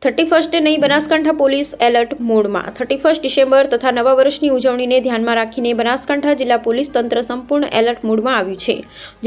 31 નહીં Banaskantha police alert મોડમાં 31 December તથા નવા વર્ષની ઉજવણીને ધ્યાનમાં રાખીને બનાસકાંઠા જિલ્લા પોલીસ તંત્ર સંપૂર્ણ એલર્ટ મોડમાં આવ્યું છે।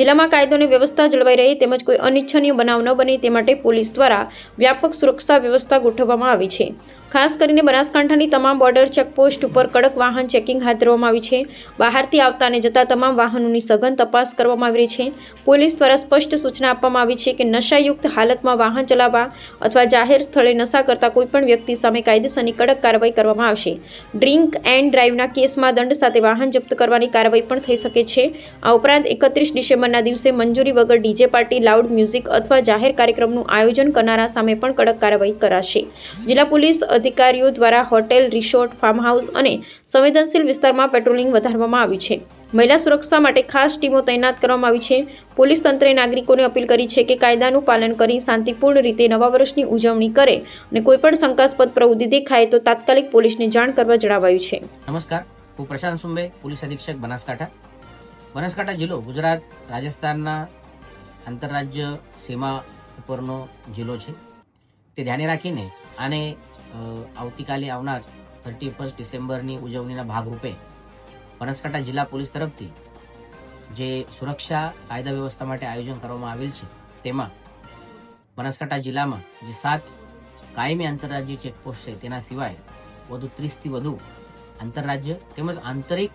જિલ્લામાં કાયદો અને વ્યવસ્થા જળવાઈ રહે તેમજ કોઈ અનિચ્છનીય બનાવ ન બને તે માટે પોલીસ દ્વારા વ્યાપક સુરક્ષા વ્યવસ્થા ગોઠવવામાં આવી છે। ખાસ કરીને બનાસકાંઠાની તમામ બોર્ડર ચેકપોસ્ટ ઉપર કડક વાહન ચેકિંગ હાથ ધરવામાં આવ્યું છે। બહારથી આવતા અને જતા તમામ વાહનોની સઘન તપાસ કરવામાં આવી રહી છે। પોલીસ દ્વારા સ્પષ્ટ સૂચના આપવામાં આવી છે કે નશાયુક્ત હાલતમાં વાહન ચલાવવા અથવા જાહેર સ્થળે નશા કરતા કોઈપણ વ્યક્તિ સામે કાયદેસરની કડક કાર્યવાહી કરવામાં આવશે। ડ્રિંક એન્ડ ડ્રાઈવના કેસમાં દંડ સાથે વાહન જપ્ત કરવાની કાર્યવાહી પણ થઈ શકે છે। આ ઉપરાંત 31 ડિસેમ્બરના દિવસે મંજૂરી વગર ડીજે પાર્ટી, લાઉડ મ્યુઝિક અથવા જાહેર કાર્યક્રમનું આયોજન કરનારા સામે પણ કડક કાર્યવાહી કરાશે। જિલ્લા પોલીસ અધિકારીઓ દ્વારા હોટેલ, રિસોર્ટ, ફાર્મ હાઉસ અને સંવેદનશીલ વિસ્તારમાં પેટ્રોલિંગ વધારવામાં આવ્યું છે। મહિલા સુરક્ષા માટે ખાસ ટીમો તૈનાત કરવામાં આવી છે। પોલીસ તંત્રે નાગરિકોને અપીલ કરી છે કે કાયદાનું પાલન કરી શાંતિપૂર્ણ રીતે નવા વર્ષની ઉજવણી કરે અને કોઈપણ શંકાસ્પદ પ્રવૃત્તિ દેખાય તો તાત્કાલિક પોલીસને જાણ કરવા જણાવાયું છે। નમસ્કાર, હું પ્રશાંત સુંબે, પોલીસ અધિક્ષક બનાસકાંઠા। બનાસકાંઠા જિલ્લો ગુજરાત રાજસ્થાનના આંતરરાજ્ય સીમા ઉપરનો જિલ્લો છે। તે ધ્યાને રાખીને આને આવતીકાલે આવનાર 31 ડિસેમ્બરની ઉજવણીના ભાગરૂપે બનાસકાંઠા જિલ્લા પોલીસ તરફથી જે સુરક્ષા કાયદા વ્યવસ્થા માટે આયોજન કરવામાં આવેલ છે તેમાં બનાસકાંઠા જિલ્લામાં જે 7 કાયમી આંતરરાજ્ય ચેકપોસ્ટ છે તેના સિવાય વધુ 30થી વધુ આંતરરાજ્ય તેમજ આંતરિક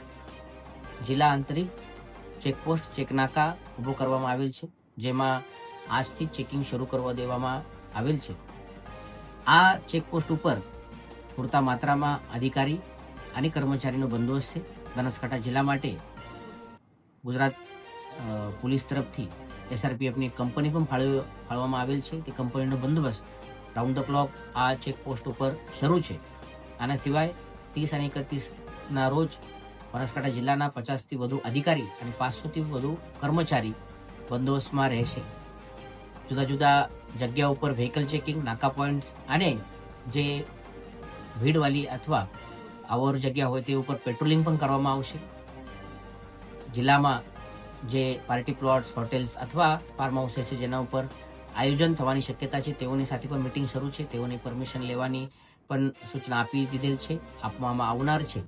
જિલ્લા આંતરિક ચેકપોસ્ટ ચેકનાકા ઊભો કરવામાં આવેલ છે, જેમાં આજથી ચેકિંગ શરૂ કરવા દેવામાં આવેલ છે। આ ચેકપોસ્ટ ઉપર પૂરતા માત્રામાં અધિકારી અને કર્મચારીનો બંદોબસ્ત છે। બનાસકાંઠા જિલ્લા માટે ગુજરાત પોલીસ તરફથી SRPFની કંપની પણ ફાળવવામાં આવેલ છે। તે કંપનીનો બંદોબસ્ત રાઉન્ડ ધ ક્લોક આ ચેકપોસ્ટ ઉપર શરૂ છે। આના સિવાય 30 અને 31ના રોજ બનાસકાંઠા જિલ્લાના 50થી વધુ અધિકારી અને 500થી વધુ કર્મચારી બંદોબસ્તમાં રહેશે। જુદા જુદા જગ્યા ઉપર વ્હીકલ ચેકિંગ, નાકા પોઈન્ટ્સ અને જે ભીડવાળી અથવા અવર જગ્યા હોય તે ઉપર પેટ્રોલિંગ પણ કરવામાં આવશે। જિલ્લામાં જે પાર્ટી પ્લોટ્સ, હોટેલ્સ અથવા ફાર્મ હાઉસીસ છે જેના ઉપર આયોજન થવાની શક્યતા છે તેઓની સાથે પણ મિટિંગ શરૂ છે। તેઓની પરમિશન લેવાની પણ સૂચના આપી દીધેલ છે, આપવામાં આવનાર છે।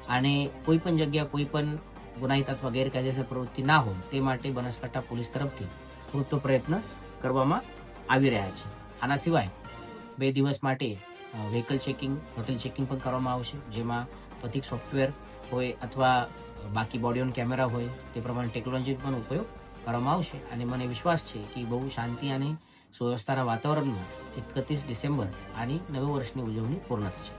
અને કોઈ પણ જગ્યા કોઈ પણ ગુનાહિત અથવા ગેરકાયદેસર પ્રવૃત્તિ ના હોય તે માટે બનાસકાંઠા પોલીસ તરફથી પૂરતો પ્રયત્ન કરવામાં આવી રહ્યા છે। આના સિવાય 2 દિવસ માટે વ્હીકલ ચેકિંગ, હોટેલ ચેકિંગ પણ કરવામાં આવશે, જેમાં પથિક સોફ્ટવેર હોય અથવા બાકી બોડી ઓન કેમેરા હોય તે પ્રમાણે ટેકનોલોજી પણ ઉપયોગ કરવામાં આવશે। અને મને વિશ્વાસ છે કે બહુ શાંતિ અને સુવ્યવસ્થાના વાતાવરણમાં 31 ડિસેમ્બર આની નવા વર્ષની ઉજવણી પૂર્ણ થશે।